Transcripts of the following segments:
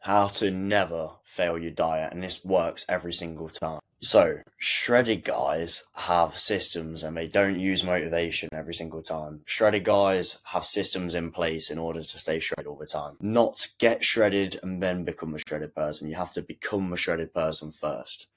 how to never fail your diet, and this works every single time. So, shredded guys have systems and they don't use motivation every single time. Shredded guys have systems in place in order to stay shredded all the time. Not get shredded and then become a shredded person. You have to become a shredded person first.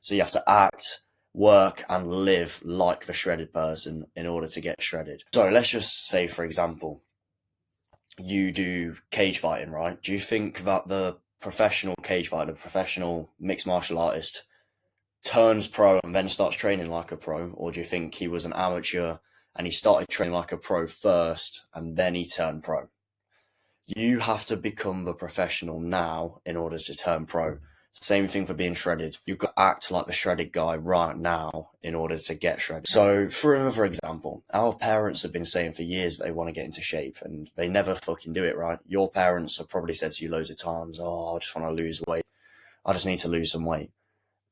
So you have to act, work, and live like the shredded person in order to get shredded. So let's just say, for example, you do cage fighting, right? Do you think that the professional cage fighter, the professional mixed martial artist, turns pro and then starts training like a pro? Or do you think he was an amateur and he started training like a pro first and then he turned pro? You have to become the professional now in order to turn pro. Same thing for being shredded. You've got to act like the shredded guy right now in order to get shredded. So, for another example, our parents have been saying for years that they want to get into shape and they never fucking do it, right? Your parents have probably said to you loads of times, oh, I just want to lose weight. I just need to lose some weight.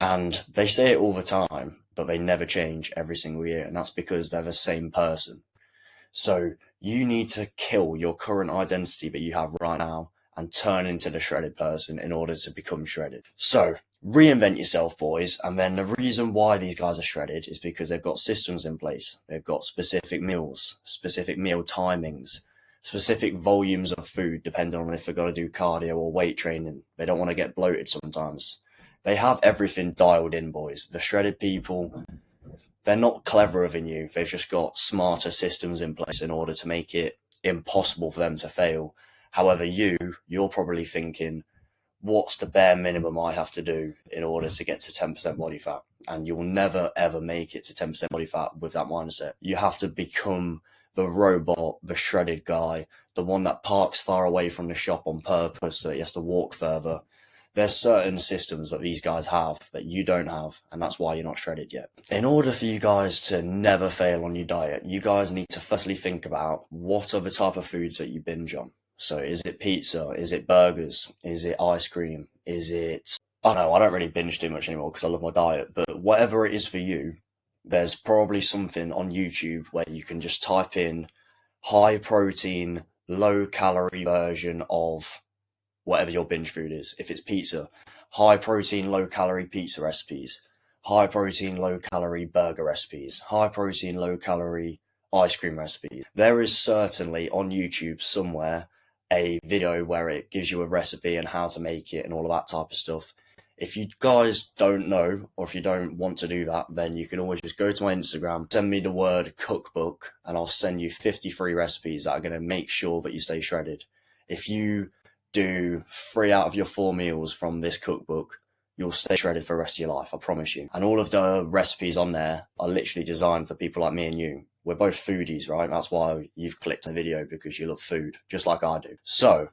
And they say it all the time, but they never change every single year. And that's because they're the same person. So you need to kill your current identity that you have right now and turn into the shredded person in order to become shredded. So reinvent yourself, boys. And then the reason why these guys are shredded is because they've got systems in place. They've got specific meals, specific meal timings, specific volumes of food, depending on if they've got to do cardio or weight training. They don't want to get bloated sometimes. They have everything dialed in, boys. The shredded people, they're not cleverer than you. They've just got smarter systems in place in order to make it impossible for them to fail. However, you're probably thinking, what's the bare minimum I have to do in order to get to 10% body fat? And you'll never, ever make it to 10% body fat with that mindset. You have to become the robot, the shredded guy, the one that parks far away from the shop on purpose so he has to walk further. There's certain systems that these guys have that you don't have, and that's why you're not shredded yet. In order for you guys to never fail on your diet, you guys need to firstly think about what are the type of foods that you binge on. So is it pizza? Is it burgers? Is it ice cream? Is it... I don't know, I don't really binge too much anymore because I love my diet, but whatever it is for you, there's probably something on YouTube where you can just type in high protein, low calorie version of whatever your binge food is. If it's pizza, high protein, low calorie pizza recipes, high protein, low calorie burger recipes, high protein, low calorie ice cream recipes. There is certainly on YouTube somewhere a video where it gives you a recipe and how to make it and all of that type of stuff. If you guys don't know, or if you don't want to do that, then you can always just go to my Instagram, send me the word cookbook, and I'll send you 53 recipes that are going to make sure that you stay shredded. If you do 3 out of your 4 meals from this cookbook, you'll stay shredded for the rest of your life, I promise you. And all of the recipes on there are literally designed for people like me and you. We're both foodies, right? That's why you've clicked on the video, because you love food, just like I do. So,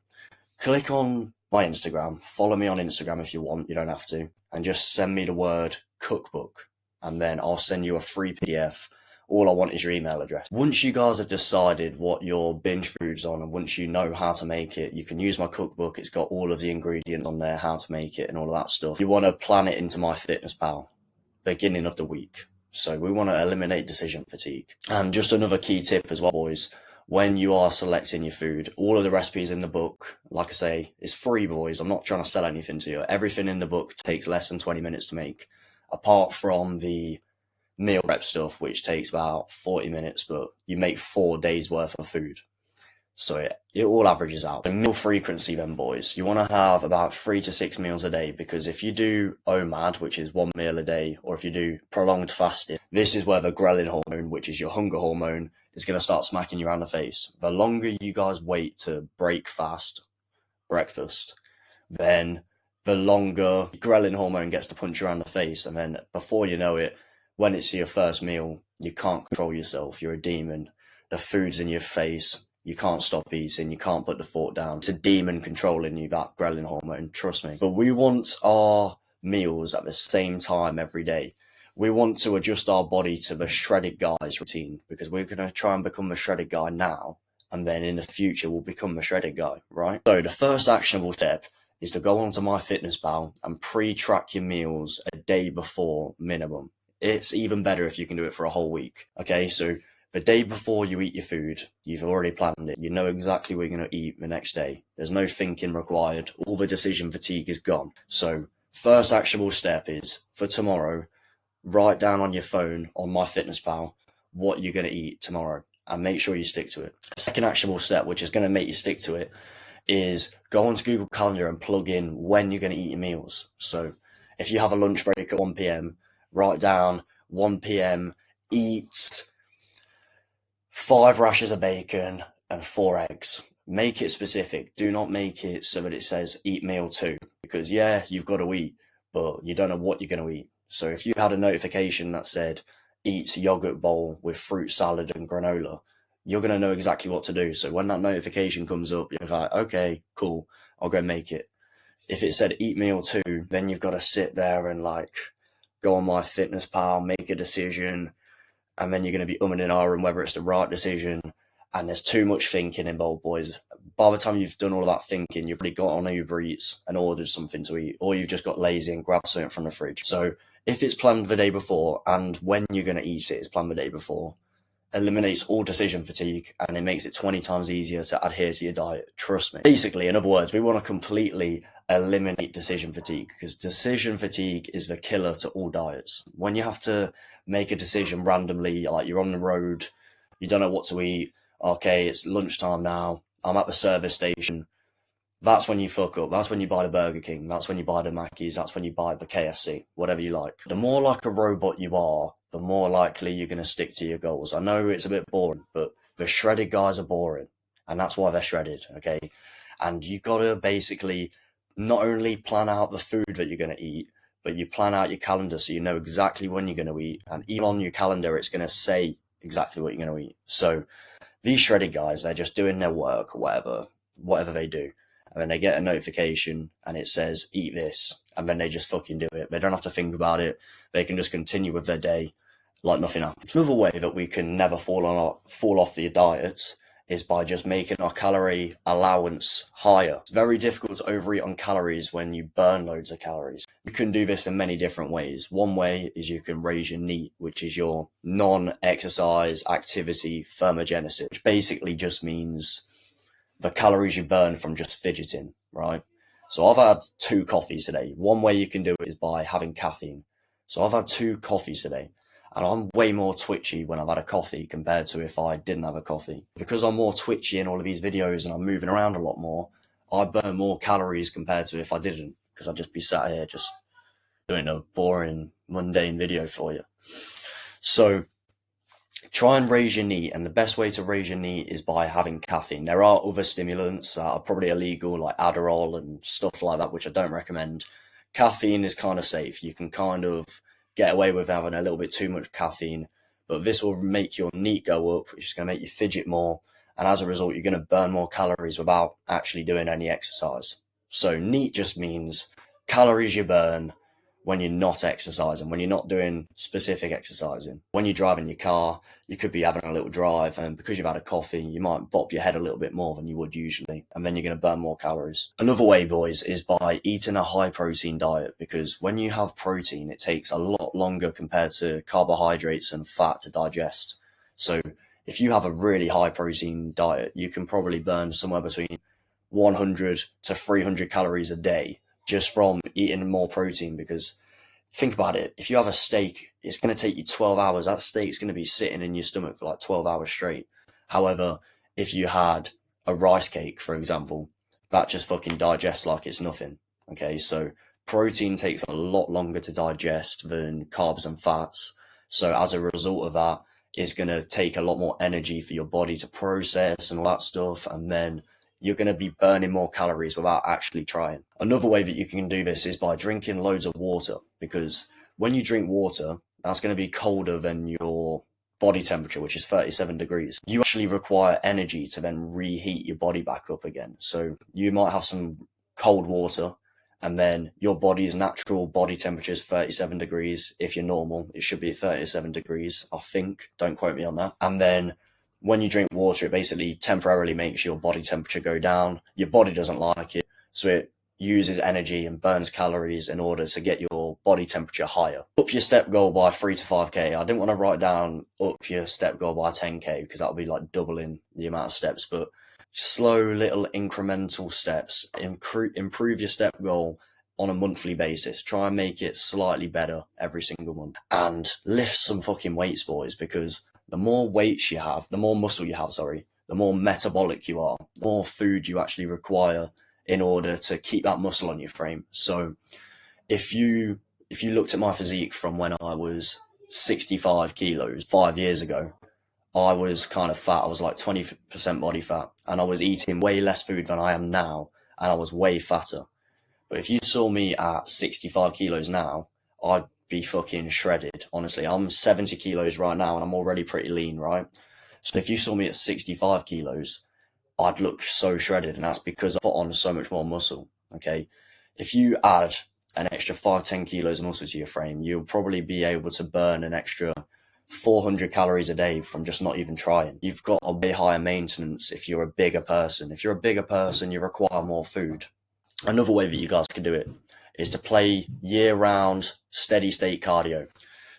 click on my Instagram, follow me on Instagram if you want, you don't have to, and just send me the word cookbook, and then I'll send you a free PDF. All I want is your email address. Once you guys have decided what your binge food's on, and once you know how to make it, you can use my cookbook. It's got all of the ingredients on there, how to make it and all of that stuff. You want to plan it into MyFitnessPal, beginning of the week. So we want to eliminate decision fatigue. And just another key tip as well, boys, when you are selecting your food, all of the recipes in the book, like I say, is free, boys. I'm not trying to sell anything to you. Everything in the book takes less than 20 minutes to make, apart from the meal prep stuff, which takes about 40 minutes, but you make 4 days worth of food. So it all averages out. So meal frequency then, boys. You want to have about 3 to 6 meals a day, because if you do OMAD, which is 1 meal a day, or if you do prolonged fasting, this is where the ghrelin hormone, which is your hunger hormone, is going to start smacking you around the face. The longer you guys wait to break fast, breakfast, then the longer ghrelin hormone gets to punch you around the face. And then before you know it, when it's your first meal, you can't control yourself. You're a demon. The food's in your face. You can't stop eating. You can't put the fork down. It's a demon controlling you, that ghrelin hormone, trust me. But we want our meals at the same time every day. We want to adjust our body to the shredded guy's routine, because we're going to try and become the shredded guy now, and then in the future we'll become the shredded guy, right? So the first actionable step is to go onto MyFitnessPal and pre-track your meals a day before minimum. It's even better if you can do it for a whole week. Okay, so The day before you eat your food, you've already planned it. You know exactly what you're going to eat the next day. There's no thinking required. All the decision fatigue is gone. So first actionable step is, for tomorrow, write down on your phone on MyFitnessPal what you're going to eat tomorrow and make sure you stick to it. Second actionable step, which is going to make you stick to it, is go onto Google Calendar and plug in when you're going to eat your meals. So if you have a lunch break at 1 p.m, write down 1 p.m, eat 5 rashers of bacon and 4 eggs. Make it specific. Do not make it so that it says eat meal 2, because yeah, you've got to eat, but you don't know what you're going to eat. So if you had a notification that said eat yogurt bowl with fruit salad and granola, you're going to know exactly what to do. So when that notification comes up, you're like, okay, cool, I'll go make it. If it said eat meal 2, then you've got to sit there and like go on MyFitnessPal, make a decision, and then you're going to be umming and ahhing whether it's the right decision. And there's too much thinking involved, boys. By the time you've done all of that thinking, you've already got on Uber Eats and ordered something to eat, or you've just got lazy and grabbed something from the fridge. So if it's planned the day before, and when you're going to eat it is planned the day before, eliminates all decision fatigue, and it makes it 20 times easier to adhere to your diet. Trust me. Basically, in other words, we want to completely eliminate decision fatigue, because decision fatigue is the killer to all diets. When you have to make a decision randomly, like you're on the road, you don't know what to eat, okay, it's lunchtime now, I'm at the service station, that's when you fuck up. That's when you buy the Burger King. That's when you buy the Mackies. That's when you buy the KFC, whatever you like. The more like a robot you are, the more likely you're going to stick to your goals. I know it's a bit boring, but the shredded guys are boring, and that's why they're shredded, okay? And you got to basically not only plan out the food that you're going to eat, but you plan out your calendar so you know exactly when you're going to eat. And even on your calendar, it's going to say exactly what you're going to eat. So these shredded guys, they're just doing their work or whatever they do. And then they get a notification and it says, eat this. And then they just fucking do it. They don't have to think about it. They can just continue with their day like nothing happened. Another way that we can never fall off the diet is by just making our calorie allowance higher. It's very difficult to overeat on calories when you burn loads of calories. You can do this in many different ways. One way is you can raise your NEAT, which is your non-exercise activity thermogenesis, which basically just means the calories you burn from just fidgeting, right? So I've had 2 coffees today. One way you can do it is by having caffeine. So I've had 2 coffees today, and I'm way more twitchy when I've had a coffee compared to if I didn't have a coffee. Because I'm more twitchy in all of these videos and I'm moving around a lot more, I burn more calories compared to if I didn't, because I'd just be sat here just doing a boring, mundane video for you. So try and raise your NEAT, and the best way to raise your NEAT is by having caffeine. There are other stimulants that are probably illegal, like Adderall and stuff like that, which I don't recommend. Caffeine is kind of safe. You can kind of get away with having a little bit too much caffeine, but this will make your NEAT go up, which is going to make you fidget more, and as a result, you're going to burn more calories without actually doing any exercise. So NEAT just means calories you burn when you're not exercising, when you're not doing specific exercising. When you're driving your car, you could be having a little drive, and because you've had a coffee, you might bop your head a little bit more than you would usually, and then you're going to burn more calories. Another way, boys, is by eating a high protein diet, because when you have protein, it takes a lot longer compared to carbohydrates and fat to digest. So if you have a really high protein diet, you can probably burn somewhere between 100 to 300 calories a day just from eating more protein. Because think about it, if you have a steak, it's going to take you 12 hours. That steak's going to be sitting in your stomach for like 12 hours straight. However, if you had a rice cake, for example, that just fucking digests like it's nothing. Okay, so protein takes a lot longer to digest than carbs and fats. So as a result of that, it's going to take a lot more energy for your body to process and all that stuff, and then you're going to be burning more calories without actually trying. Another way that you can do this is by drinking loads of water, because when you drink water, that's going to be colder than your body temperature, which is 37 degrees. You actually require energy to then reheat your body back up again. So you might have some cold water, and then your body's natural body temperature is 37 degrees. If you're normal, it should be 37 degrees, I think. Don't quote me on that. And then when you drink water, it basically temporarily makes your body temperature go down. Your body doesn't like it, so it uses energy and burns calories in order to get your body temperature higher. Up your step goal by 3 to 5k. I didn't want to write down up your step goal by 10k because that would be like doubling the amount of steps, but slow little incremental steps. Improve your step goal on a monthly basis. Try and make it slightly better every single month. And lift some fucking weights, boys, because the more weights you have, the more muscle you have, sorry, the more metabolic you are, the more food you actually require in order to keep that muscle on your frame. So if you looked at my physique from when I was 65 kilos 5 years ago, I was kind of fat. I was like 20% body fat, and I was eating way less food than I am now, and I was way fatter. But if you saw me at 65 kilos now, I'd be fucking shredded. Honestly, I'm 70 kilos right now, and I'm already pretty lean, right? So if you saw me at 65 kilos, I'd look so shredded, and that's because I put on so much more muscle. Okay, if you add an extra 5-10 kilos of muscle to your frame, you'll probably be able to burn an extra 400 calories a day from just not even trying. You've got a way higher maintenance if you're a bigger person. If you're a bigger person, you require more food. Another way that you guys can do it is to play year-round steady state cardio.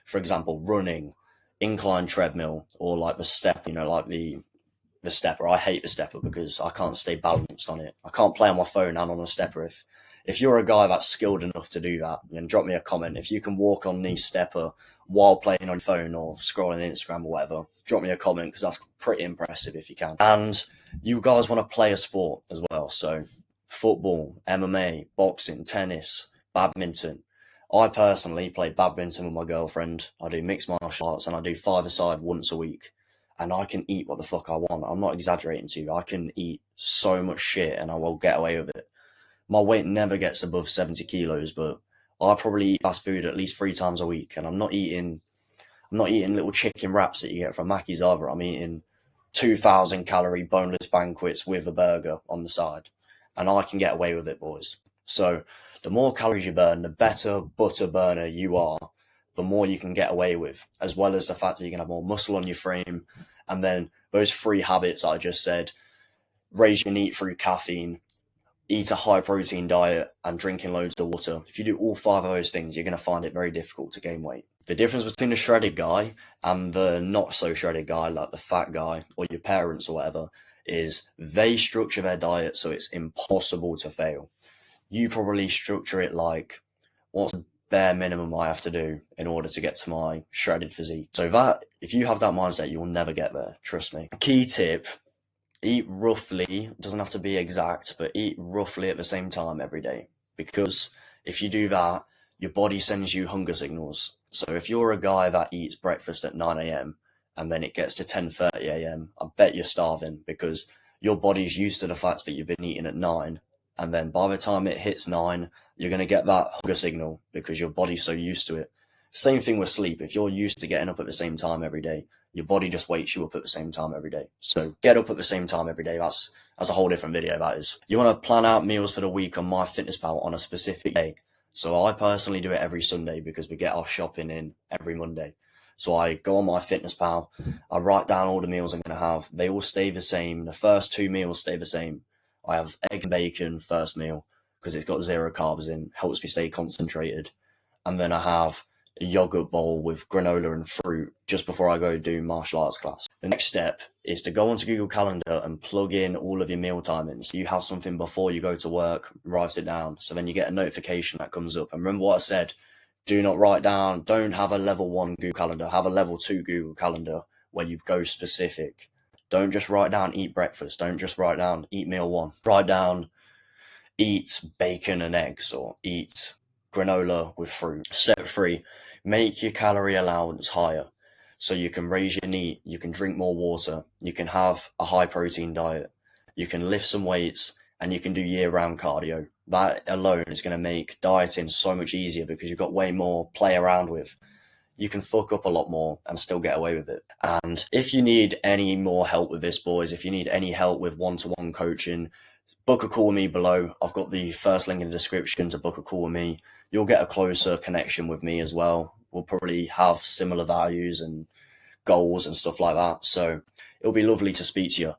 For example, running, incline treadmill, or like the step, like the stepper. I hate the stepper because I can't stay balanced on it. I can't play on my phone and on a stepper. If you're a guy that's skilled enough to do that, then drop me a comment. If you can walk on the stepper while playing on your phone or scrolling Instagram or whatever, drop me a comment because that's pretty impressive if you can. And you guys want to play a sport as well. So football, MMA, boxing, tennis, badminton. I personally play badminton with my girlfriend. I do mixed martial arts and I do 5-a-side once a week. And I can eat what the fuck I want. I'm not exaggerating to you. I can eat so much shit and I will get away with it. My weight never gets above 70 kilos, but I probably eat fast food at least 3 times a week. And I'm not eating little chicken wraps that you get from Mackey's either. I'm eating 2,000 calorie boneless banquets with a burger on the side. And I can get away with it, boys. So the more calories you burn, the better butter burner you are, the more you can get away with, as well as the fact that you can have more muscle on your frame. And then those 3 habits I just said, raise your NEAT through caffeine, eat a high protein diet, and drinking loads of water. If you do all 5 of those things, you're going to find it very difficult to gain weight. The difference between the shredded guy and the not so shredded guy, like the fat guy or your parents or whatever, is they structure their diet so it's impossible to fail. You probably structure it like, what's the bare minimum I have to do in order to get to my shredded physique? So that, if you have that mindset, you'll never get there, trust me. Key tip, eat roughly, doesn't have to be exact, but eat roughly at the same time every day. Because if you do that, your body sends you hunger signals. So if you're a guy that eats breakfast at 9 a.m. and then it gets to 10:30 a.m., I bet you're starving because your body's used to the fact that you've been eating at 9. And then by the time it hits 9, you're going to get that hunger signal because your body's so used to it. Same thing with sleep. If you're used to getting up at the same time every day, your body just wakes you up at the same time every day. So get up at the same time every day. That's a whole different video, that is. You want to plan out meals for the week on MyFitnessPal on a specific day. So I personally do it every Sunday because we get our shopping in every Monday. So I go on MyFitnessPal, I write down all the meals I'm going to have. They all stay the same. The first 2 meals stay the same. I have eggs and bacon first meal because it's got 0 carbs in, helps me stay concentrated. And then I have a yogurt bowl with granola and fruit just before I go do martial arts class. The next step is to go onto Google Calendar and plug in all of your meal timings. You have something before you go to work, write it down. So then you get a notification that comes up. And remember what I said, do not write down, don't have a level 1 Google Calendar, have a level 2 Google Calendar where you go specific. Don't just write down eat breakfast. Don't just write down eat meal 1. Write down eat bacon and eggs or eat granola with fruit. Step 3, make your calorie allowance higher. So you can raise your NEAT, you can drink more water, you can have a high protein diet, you can lift some weights, and you can do year-round cardio. That alone is going to make dieting so much easier because you've got way more play around with. You can fuck up a lot more and still get away with it. And if you need any more help with this, boys, if you need any help with one-to-one coaching, book a call with me below. I've got the first link in the description to book a call with me. You'll get a closer connection with me as well. We'll probably have similar values and goals and stuff like that. So it'll be lovely to speak to you.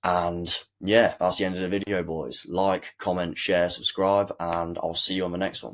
And yeah, that's the end of the video, boys. Like, comment, share, subscribe, and I'll see you on the next one.